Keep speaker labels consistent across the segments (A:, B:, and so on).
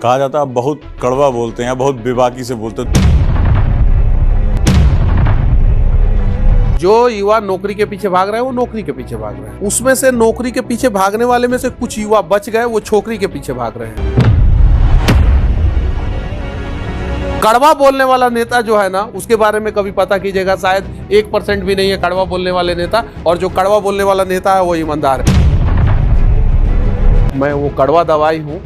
A: कहा जाता है बहुत कड़वा बोलते हैं, बहुत बेबाकी से बोलते हैं।
B: जो युवा नौकरी के पीछे भाग रहे हैं वो नौकरी के पीछे भाग रहे हैं। उसमें से नौकरी के पीछे भागने वाले में से कुछ युवा बच गए, वो छोकरी के पीछे भाग रहे हैं। कड़वा बोलने वाला नेता जो है ना, उसके बारे में कभी पता कीजिएगा, शायद 1% भी नहीं है कड़वा बोलने वाले नेता। और जो कड़वा बोलने वाला नेता है वो ईमानदार है। मैं वो कड़वा दवाई हूँ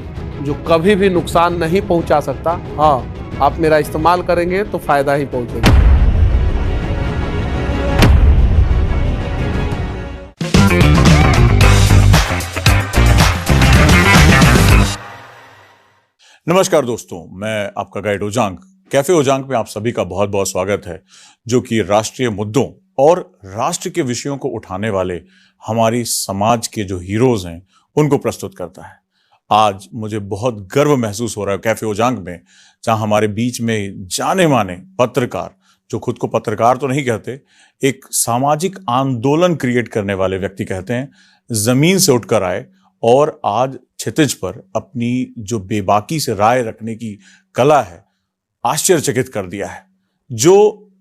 B: जो कभी भी नुकसान नहीं पहुंचा सकता। हाँ, आप मेरा इस्तेमाल करेंगे तो फायदा ही पहुंचेगा।
A: नमस्कार दोस्तों, मैं आपका गाइड ओजांग। कैफे ओजांग में आप सभी का बहुत बहुत स्वागत है, जो कि राष्ट्रीय मुद्दों और राष्ट्र के विषयों को उठाने वाले हमारी समाज के जो हीरोज हैं उनको प्रस्तुत करता है। आज मुझे बहुत गर्व महसूस हो रहा है कैफे ओजांग में, जहां हमारे बीच में जाने माने पत्रकार, जो खुद को पत्रकार तो नहीं कहते, एक सामाजिक आंदोलन क्रिएट करने वाले व्यक्ति कहते हैं, जमीन से उठकर आए और आज क्षितिज पर अपनी जो बेबाकी से राय रखने की कला है आश्चर्यचकित कर दिया है। जो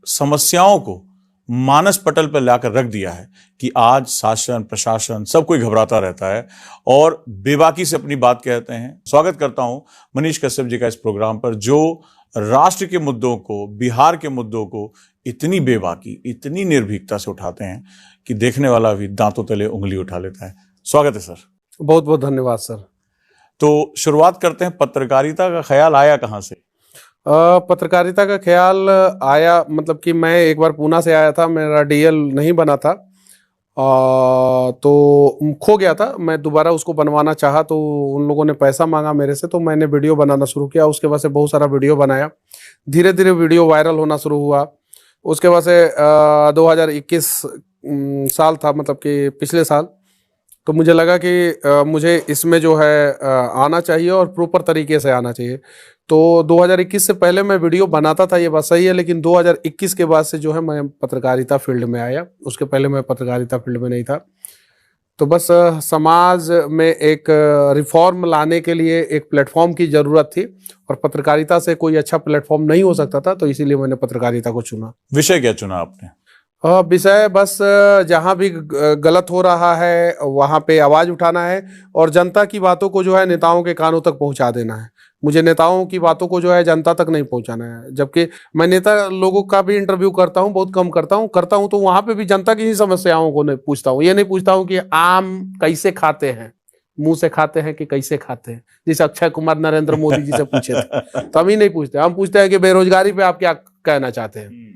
A: समस्याओं को मानस पटल पर लाकर रख दिया है कि आज शासन प्रशासन सब कोई घबराता रहता है और बेबाकी से अपनी बात कहते हैं। स्वागत करता हूं मनीष कश्यप जी का इस प्रोग्राम पर, जो राष्ट्र के मुद्दों को, बिहार के मुद्दों को इतनी बेबाकी, इतनी निर्भीकता से उठाते हैं कि देखने वाला भी दांतों तले उंगली उठा लेता है। स्वागत है सर।
B: बहुत बहुत धन्यवाद सर।
A: तो शुरुआत करते हैं, पत्रकारिता का ख्याल आया कहाँ से?
B: पत्रकारिता का ख्याल आया, मतलब कि मैं एक बार पूना से आया था, मेरा डीएल नहीं बना था, तो खो गया था। मैं दोबारा उसको बनवाना चाहा तो उन लोगों ने पैसा मांगा मेरे से, तो मैंने वीडियो बनाना शुरू किया। उसके बाद से बहुत सारा वीडियो बनाया, धीरे धीरे वीडियो वायरल होना शुरू हुआ। उसके बाद से 2021 साल था, मतलब कि पिछले साल, तो मुझे लगा कि मुझे इसमें जो है आना चाहिए और प्रॉपर तरीके से आना चाहिए। तो 2021 से पहले मैं वीडियो बनाता था, ये बात सही है, लेकिन 2021 के बाद से जो है मैं पत्रकारिता फील्ड में आया। उसके पहले मैं पत्रकारिता फील्ड में नहीं था। तो बस समाज में एक रिफॉर्म लाने के लिए एक प्लेटफॉर्म की ज़रूरत थी और पत्रकारिता से कोई अच्छा प्लेटफॉर्म नहीं हो सकता था, तो इसीलिए मैंने पत्रकारिता को चुना।
A: विषय क्या चुना आपने?
B: विषय बस जहाँ भी गलत हो रहा है वहाँ पे आवाज़ उठाना है और जनता की बातों को जो है नेताओं के कानों तक पहुँचा देना है। मुझे नेताओं की बातों को जो है जनता तक नहीं पहुँचाना है। जबकि मैं नेता लोगों का भी इंटरव्यू करता हूँ, बहुत कम करता हूँ तो वहाँ पे भी जनता की ही समस्याओं को नहीं पूछता हूँ। ये नहीं पूछता हूँ कि आम कैसे खाते हैं, मुंह से खाते हैं कि कैसे खाते हैं, जैसे अक्षय कुमार नरेंद्र मोदी जी से पूछे थे। तो हम ही नहीं पूछते, हम पूछते हैं कि बेरोजगारी पे आप क्या कहना चाहते हैं।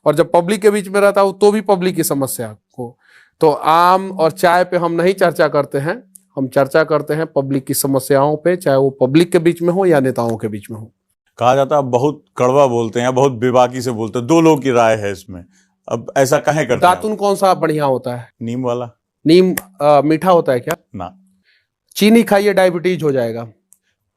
B: और जब पब्लिक के बीच में रहता हूँ तो भी पब्लिक की समस्या को, तो आम और चाय पे हम नहीं चर्चा करते हैं, हम चर्चा करते हैं पब्लिक की समस्याओं पे, चाहे वो पब्लिक के बीच में हो या नेताओं के बीच में हो।
A: कहा जाता है बहुत कड़वा बोलते हैं, बहुत बेबाकी से बोलते हैं। दो लोगों की राय है इसमें, अब ऐसा कहें करते हैं?
B: दातुन कौन सा बढ़िया होता है?
A: नीम वाला।
B: नीम मीठा होता है क्या?
A: ना।
B: चीनी खाइए, डायबिटीज हो जाएगा।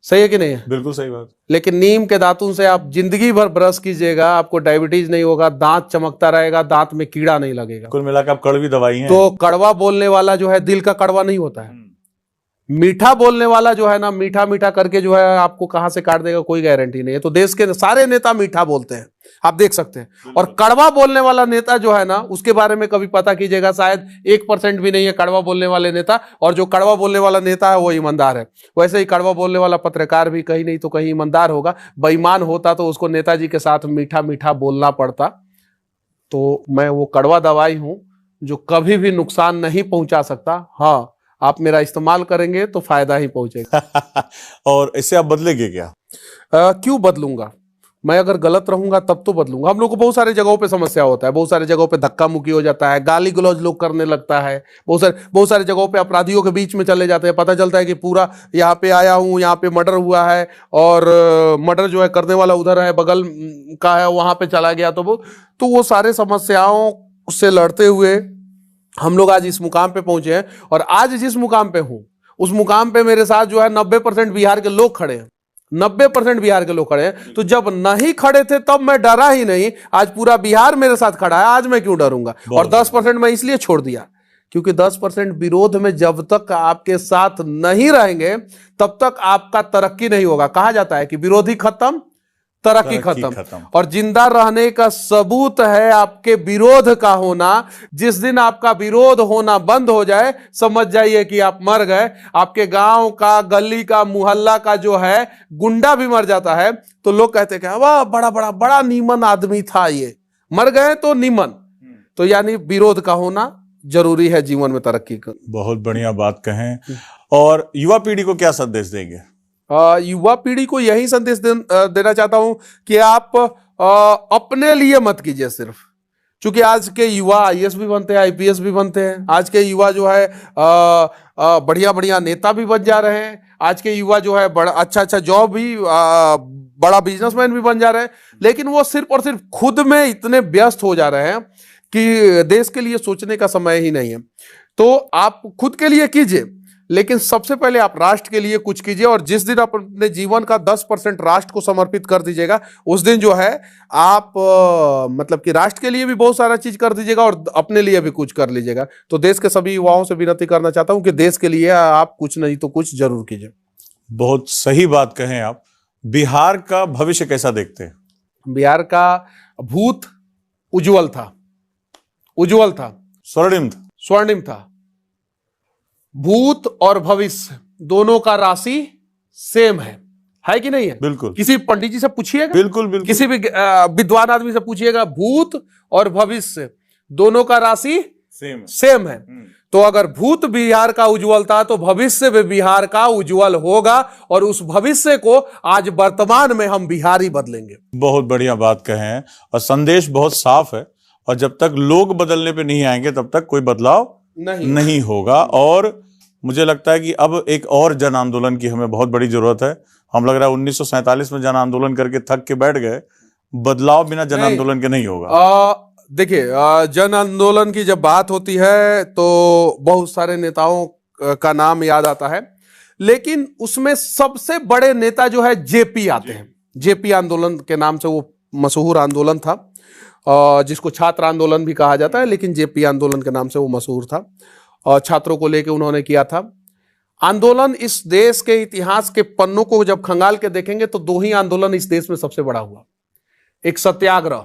B: सही है कि नहीं है?
A: बिल्कुल सही बात।
B: लेकिन नीम के दातुन से आप जिंदगी भर ब्रश कीजिएगा, आपको डायबिटीज नहीं होगा, दांत चमकता रहेगा, दांत में कीड़ा नहीं लगेगा।
A: कुल मिलाकर आप कड़वी दवाई हैं।
B: तो कड़वा बोलने वाला जो है दिल का कड़वा नहीं होता है। मीठा बोलने वाला जो है ना, मीठा मीठा करके जो है आपको कहां से काट देगा कोई गारंटी नहीं है। तो देश के सारे नेता मीठा बोलते हैं, आप देख सकते हैं। और कड़वा बोलने वाला नेता जो है ना, उसके बारे में कभी पता कीजिएगा, शायद 1% भी नहीं है कड़वा बोलने वाले नेता। और जो कड़वा बोलने वाला नेता है वो ईमानदार है। वैसे ही कड़वा बोलने वाला पत्रकार भी कहीं नहीं तो कहीं ईमानदार होगा। बेईमान होता तो उसको नेताजी के साथ मीठा मीठा बोलना पड़ता। तो मैं वो कड़वा दवाई हूं जो कभी भी नुकसान नहीं पहुंचा सकता। हाँ, आप मेरा इस्तेमाल करेंगे तो फायदा ही पहुंचेगा।
A: और इससे आप बदलेंगे क्या?
B: क्यों बदलूंगा? मैं अगर गलत रहूंगा तब तो बदलूंगा। हम लोग को बहुत सारे जगहों पे समस्या होता है, बहुत सारे जगहों पे धक्का मुक्की हो जाता है, गाली गलौज लोग करने लगता है, बहुत सारे जगहों पे अपराधियों के बीच में चले जाते हैं। पता चलता है कि पूरा यहाँ पे आया हूँ, यहाँ पे मर्डर हुआ है और मर्डर जो है करने वाला उधर है, बगल का है, वहां पे चला गया। तो वो सारे समस्याओं से लड़ते हुए हम लोग आज इस मुकाम पे पहुंचे हैं। और आज जिस मुकाम पे हूं, उस मुकाम पे मेरे साथ जो है 90% बिहार के लोग खड़े हैं। 90% बिहार के लोग खड़े हैं। तो जब नहीं खड़े थे तब मैं डरा ही नहीं, आज पूरा बिहार मेरे साथ खड़ा है, आज मैं क्यों डरूंगा? और 10% मैं इसलिए छोड़ दिया क्योंकि 10% विरोध में जब तक आपके साथ नहीं रहेंगे तब तक आपका तरक्की नहीं होगा। कहा जाता है कि विरोधी खत्म तरक्की खत्म। और जिंदा रहने का सबूत है आपके विरोध का होना। जिस दिन आपका विरोध होना बंद हो जाए समझ जाइए कि आप मर गए। आपके गांव का, गली का, मुहल्ला का जो है गुंडा भी मर जाता है तो लोग कहते हैं वाह बड़ा नीमन आदमी था, ये मर गए तो नीमन। तो यानी विरोध का होना जरूरी है जीवन में तरक्की का।
A: बहुत बढ़िया बात कहें। और युवा पीढ़ी को क्या संदेश देंगे?
B: युवा पीढ़ी को यही संदेश देना चाहता हूं कि आप अपने लिए मत कीजिए सिर्फ। क्योंकि आज के युवा आईएएस भी बनते हैं, आईपीएस भी बनते हैं। आज के युवा जो है बढ़िया बढ़िया नेता भी बन जा रहे हैं। आज के युवा जो है बड़ा अच्छा जॉब भी, बड़ा बिजनेसमैन भी बन जा रहे हैं। लेकिन वो सिर्फ और सिर्फ खुद में इतने व्यस्त हो जा रहे हैं कि देश के लिए सोचने का समय ही नहीं है। तो आप खुद के लिए कीजिए, लेकिन सबसे पहले आप राष्ट्र के लिए कुछ कीजिए। और जिस दिन आप अपने जीवन का 10% राष्ट्र को समर्पित कर दीजिएगा उस दिन जो है आप मतलब कि राष्ट्र के लिए भी बहुत सारा चीज कर दीजिएगा और अपने लिए भी कुछ कर लीजिएगा। तो देश के सभी युवाओं से विनती करना चाहता हूं कि देश के लिए आप कुछ नहीं तो कुछ जरूर कीजिए।
A: बहुत सही बात कहें आप। बिहार का भविष्य कैसा देखते हैं?
B: बिहार का भूत उज्जवल था, स्वर्णिम था। भूत और भविष्य दोनों का राशि सेम है कि नहीं है?
A: बिल्कुल।
B: किसी पंडित जी से पूछिएगा,
A: बिल्कुल।
B: किसी भी विद्वान आदमी से पूछिएगा, भूत और भविष्य दोनों का राशि सेम है। तो अगर भूत बिहार का उज्जवल था तो भविष्य भी बिहार का उज्जवल होगा और उस भविष्य को आज वर्तमान में हम बिहारी बदलेंगे।
A: बहुत बढ़िया बात कहें और संदेश बहुत साफ है। और जब तक लोग बदलने पे नहीं आएंगे तब तक कोई बदलाव नहीं होगा। और मुझे लगता है कि अब एक और जन आंदोलन की हमें बहुत बड़ी जरूरत है। हम लग रहा है 1947 में जन आंदोलन करके थक के बैठ गए। बदलाव बिना जन आंदोलन के नहीं होगा।
B: देखिए, जन आंदोलन की जब बात होती है तो बहुत सारे नेताओं का नाम याद आता है, लेकिन उसमें सबसे बड़े नेता जो है जेपी आते हैं। जेपी आंदोलन के नाम से वो मशहूर आंदोलन था, जिसको छात्र आंदोलन भी कहा जाता है, लेकिन जेपी आंदोलन के नाम से वो मशहूर था। और छात्रों को लेकर उन्होंने किया था आंदोलन। इस देश के इतिहास के पन्नों को जब खंगाल के देखेंगे तो दो ही आंदोलन इस देश में सबसे बड़ा हुआ। एक सत्याग्रह,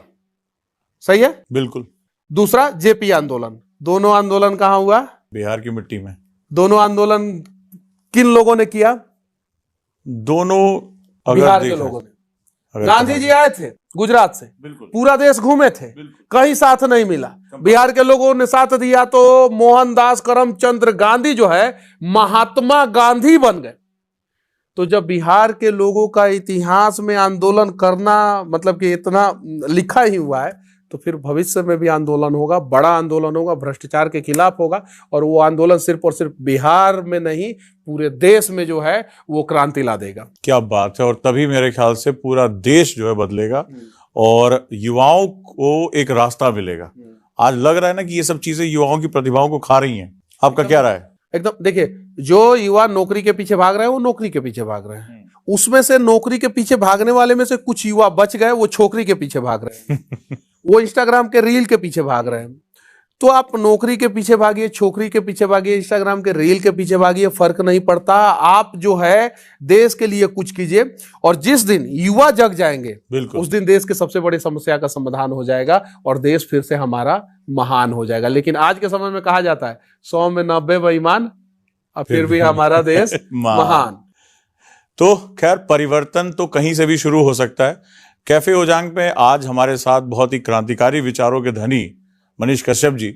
B: सही है,
A: बिल्कुल।
B: दूसरा जेपी आंदोलन। दोनों आंदोलन कहां हुआ?
A: बिहार की मिट्टी में।
B: दोनों आंदोलन किन लोगों ने किया?
A: दोनों
B: बिहार के लोगों ने। गांधी जी आए थे गुजरात से, पूरा देश घूमे थे, कहीं साथ नहीं मिला। बिहार के लोगों ने साथ दिया तो मोहनदास करमचंद गांधी जो है महात्मा गांधी बन गए। तो जब बिहार के लोगों का इतिहास में आंदोलन करना मतलब कि इतना लिखा ही हुआ है तो फिर भविष्य में भी आंदोलन होगा, बड़ा आंदोलन होगा, भ्रष्टाचार के खिलाफ होगा। और वो आंदोलन सिर्फ और सिर्फ बिहार में नहीं पूरे देश में जो है वो क्रांति ला देगा।
A: क्या बात है। और तभी मेरे ख्याल से पूरा देश जो है बदलेगा और युवाओं को एक रास्ता मिलेगा। आज लग रहा है ना कि ये सब चीजें युवाओं की प्रतिभाओं को खा रही हैं। आपका क्या राय है?
B: एकदम। देखिए, जो युवा नौकरी के पीछे भाग रहे हैं वो नौकरी के पीछे भाग रहे हैं। उसमें से नौकरी के पीछे भागने वाले में से कुछ युवा बच गए, वो छोकरी के पीछे भाग रहे हैं। वो इंस्टाग्राम के रील के पीछे भाग रहे हैं। तो आप नौकरी के पीछे भागिए, छोकरी के पीछे भागिए, इंस्टाग्राम के रील के पीछे भागिए, फर्क नहीं पड़ता। आप जो है देश के लिए कुछ कीजिए। और जिस दिन युवा जग जाएंगे उस दिन देश के सबसे बड़ी समस्या का समाधान हो जाएगा और देश फिर से हमारा महान हो जाएगा। लेकिन आज के समय में कहा जाता है 100 में 90 बेईमान, और फिर भी हमारा देश महान।
A: तो खैर, परिवर्तन तो कहीं से भी शुरू हो सकता है। कैफे ओजांग पे आज हमारे साथ बहुत ही क्रांतिकारी विचारों के धनी मनीष कश्यप जी,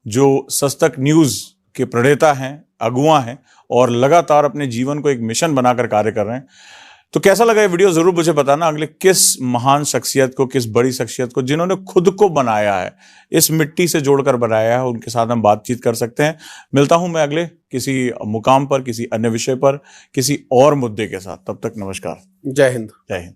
A: जो सस्तक न्यूज के प्रणेता हैं, अगुआ हैं और लगातार अपने जीवन को एक मिशन बनाकर कार्य कर रहे हैं। तो कैसा लगा ये वीडियो जरूर मुझे बताना। अगले किस महान शख्सियत को, किस बड़ी शख्सियत को जिन्होंने खुद को बनाया है, इस मिट्टी से जोड़कर बनाया है, उनके साथ हम बातचीत कर सकते हैं। मिलता हूं मैं अगले किसी मुकाम पर, किसी अन्य विषय पर, किसी और मुद्दे के साथ। तब तक नमस्कार।
B: जय हिंद।
A: जय हिंद।